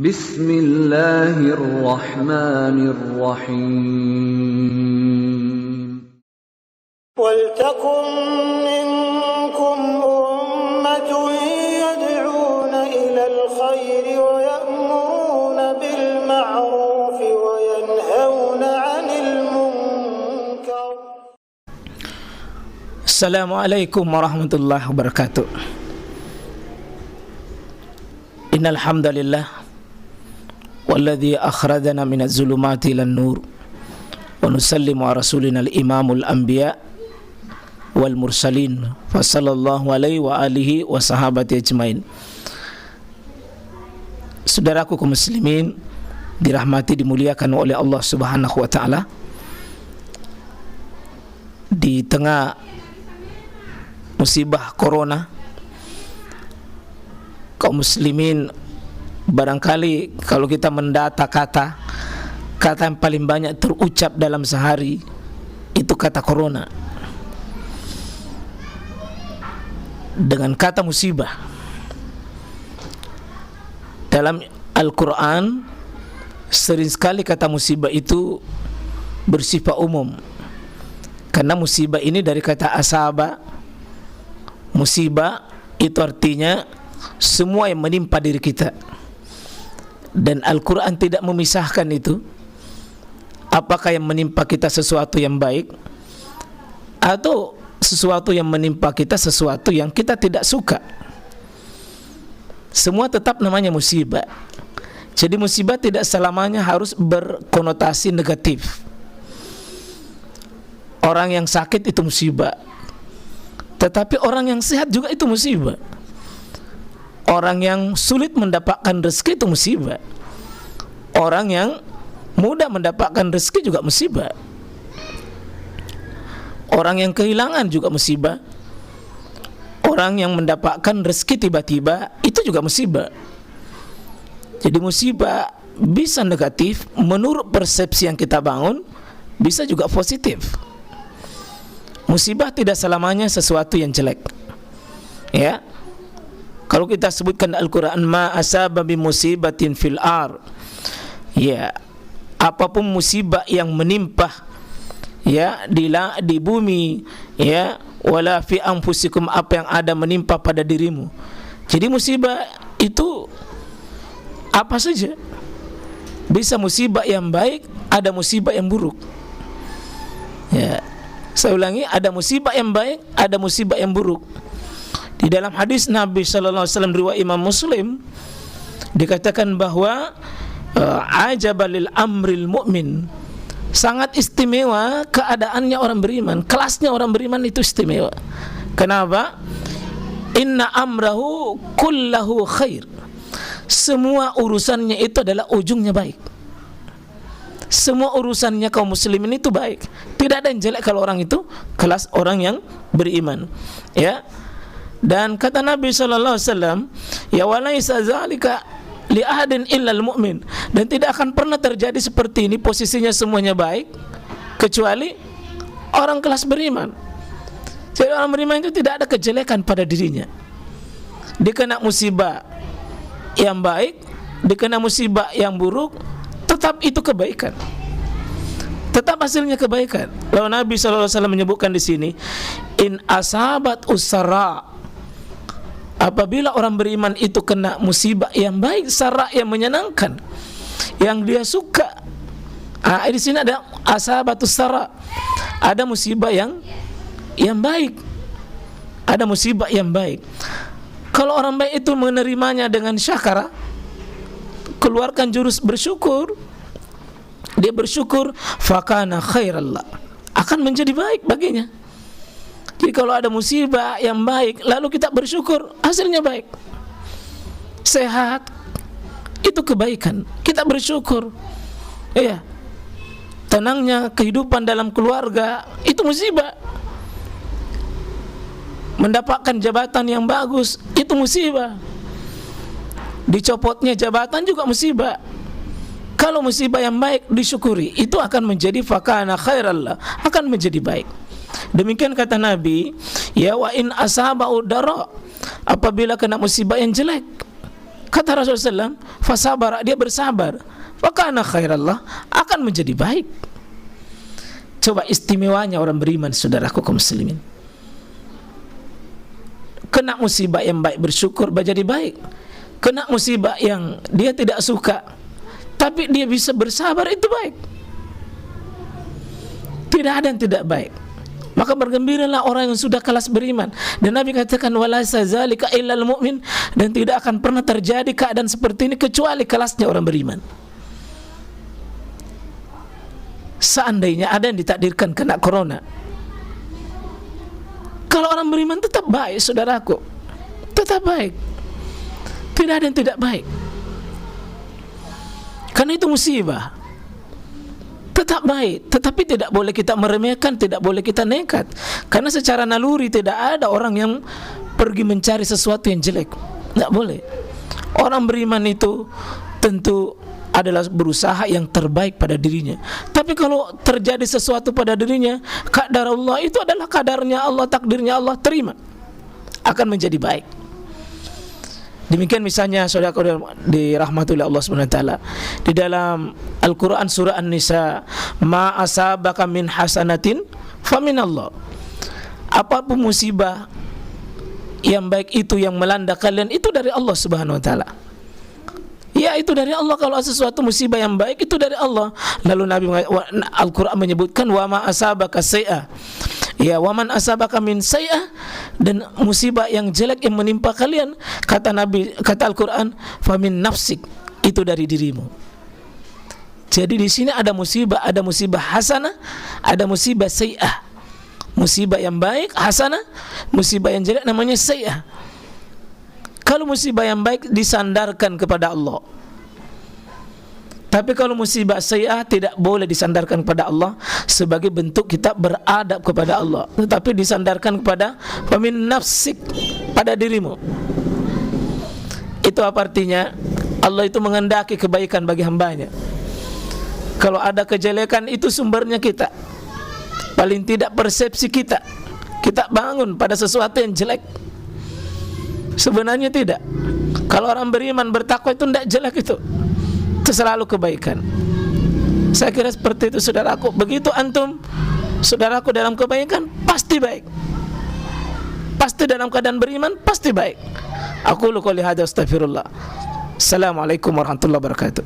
Bismillahirrahmanirrahim. وَلْتَكُنْ مِنْكُمْ أُمَّةٌ يَدْعُونَ إِلَى الْخَيْرِ وَيَأْمُرُونَ بِالْمَعْرُوفِ وَيَنْهَوْنَ عَنِ الْمُنْكَرِ. Assalamualaikum warahmatullahi wabarakatuh. Innal hamdalillah walladzi akhrajana minaz zulumati ilan nur wa nusallimu ala rasulina al-imamul anbiya wal mursalin fa sallallahu alaihi wa alihi wa sahabati ajmain. Saudaraku kaum muslimin dirahmati dimuliakan oleh Allah Subhanahu wa taala, di tengah musibah corona, kaum muslimin barangkali kalau kita mendata kata yang paling banyak terucap dalam sehari itu kata corona dengan kata musibah. Dalam Al-Quran sering sekali kata musibah itu bersifat umum, karena musibah ini dari kata asaba. Musibah itu artinya semua yang menimpa diri kita, dan Al-Quran tidak memisahkan itu. Apakah yang menimpa kita sesuatu yang baik atau sesuatu yang menimpa kita sesuatu yang kita tidak suka, semua tetap namanya musibah. Jadi musibah tidak selamanya harus berkonotasi negatif. Orang yang sakit itu musibah, tetapi orang yang sehat juga itu musibah. Orang yang sulit mendapatkan rezeki itu musibah. Orang yang mudah mendapatkan rezeki juga musibah. Orang yang kehilangan juga musibah. Orang yang mendapatkan rezeki tiba-tiba itu juga musibah. Jadi musibah bisa negatif menurut persepsi yang kita bangun, bisa juga positif. Musibah tidak selamanya sesuatu yang jelek. Ya. Kalau kita sebutkan Al-Quran, ma asaba bi musibatin fil ar, ya, apapun musibah yang menimpa ya di bumi, ya, wala fi anfusikum, apa yang ada menimpa pada dirimu. Jadi musibah itu apa saja. Bisa musibah yang baik, ada musibah yang buruk. Ya. Saya ulangi, ada musibah yang baik, ada musibah yang buruk. Di dalam hadis Nabi sallallahu alaihi wasallam riwayat Imam Muslim dikatakan bahwa ajabalil amril mu'min, sangat istimewa keadaannya orang beriman, kelasnya orang beriman itu istimewa. Kenapa? Inna amrahu kullahu khair, semua urusannya itu adalah ujungnya baik. Semua urusannya kaum muslimin itu baik, tidak ada yang jelek kalau orang itu kelas orang yang beriman, ya. Dan kata Nabi sallallahu alaihi wasallam, ya walaisa zalika li ahadin illal mu'min, dan tidak akan pernah terjadi seperti ini posisinya semuanya baik kecuali orang kelas beriman. Jadi orang beriman itu tidak ada kejelekan pada dirinya. Dikena musibah yang baik, dikena musibah yang buruk, tetap itu kebaikan. Tetap hasilnya kebaikan. Lalu Nabi sallallahu alaihi wasallam menyebutkan di sini, in asabat usara, apabila orang beriman itu kena musibah yang baik, sara yang menyenangkan, yang dia suka. Di sini ada asabatus sara, ada musibah yang baik, ada musibah yang baik. Kalau orang baik itu menerimanya dengan syakara, keluarkan jurus bersyukur, dia bersyukur, fakana khairallah, akan menjadi baik baginya. Jadi kalau ada musibah yang baik lalu kita bersyukur, hasilnya baik. Sehat itu kebaikan, kita bersyukur. Iya. Tenangnya kehidupan dalam keluarga itu musibah. Mendapatkan jabatan yang bagus itu musibah. Dicopotnya jabatan juga musibah. Kalau musibah yang baik disyukuri, itu akan menjadi fakana khairallah, akan menjadi baik. Demikian kata Nabi, ya wa in asaba'u dara, apabila kena musibah yang jelek, Kata Rasulullah SAW, fasabara, dia bersabar, maka kana khairallah, akan menjadi baik. Coba istimewanya orang beriman, saudaraku kaum muslimin. Kena musibah yang baik, bersyukur menjadi baik. Kena musibah yang dia tidak suka, tapi dia bisa bersabar, itu baik. Tidak ada yang tidak baik. Maka bergembiralah orang yang sudah kelas beriman. Dan Nabi katakan wala sazalika illal mu'min, dan tidak akan pernah terjadi keadaan seperti ini kecuali kelasnya orang beriman. Seandainya ada yang ditakdirkan kena corona, kalau orang beriman tetap baik, saudaraku, tetap baik. Tidak ada yang tidak baik. Karena itu musibah, tetap baik. Tetapi tidak boleh kita meremehkan, tidak boleh kita nekat. Karena secara naluri tidak ada orang yang pergi mencari sesuatu yang jelek. Tidak boleh. Orang beriman itu tentu adalah berusaha yang terbaik pada dirinya. Tapi kalau terjadi sesuatu pada dirinya, qadar Allah, itu adalah kadarnya Allah, takdirnya Allah, terima, akan menjadi baik. Demikian misalnya saudara dirahmati oleh Allah Subhanahu wa taala, di dalam Al-Qur'an surah An-Nisa, ma asabaka min hasanatin faminallah. Apapun musibah yang baik itu yang melanda kalian, itu dari Allah Subhanahu wa taala. Ya, itu dari Allah. Kalau sesuatu musibah yang baik itu dari Allah. Lalu Nabi Al-Qur'an menyebutkan wa ma asabaka say'a, ya, waman asabaka min say'ah, dan musibah yang jelek yang menimpa kalian, kata Nabi, kata Al-Qur'an, famin nafsik, itu dari dirimu. Jadi di sini ada musibah hasanah, ada musibah say'ah. Musibah yang baik hasanah, musibah yang jelek namanya say'ah. Kalau musibah yang baik disandarkan kepada Allah. Tapi kalau musibah sayyi'ah tidak boleh disandarkan kepada Allah sebagai bentuk kita beradab kepada Allah, tetapi disandarkan kepada famin nafsik, pada dirimu. Itu apa artinya? Allah itu menghendaki kebaikan bagi hambanya. Kalau ada kejelekan, itu sumbernya kita. Paling tidak persepsi kita, kita bangun pada sesuatu yang jelek. Sebenarnya tidak. Kalau orang beriman bertakwa itu tidak jelek, itu selalu kebaikan. Saya kira seperti itu, saudaraku. Begitu antum, saudaraku, dalam kebaikan pasti baik. Pasti dalam keadaan beriman pasti baik. Aku qouli hadza, astaghfirullah. Assalamualaikum warahmatullahi wabarakatuh.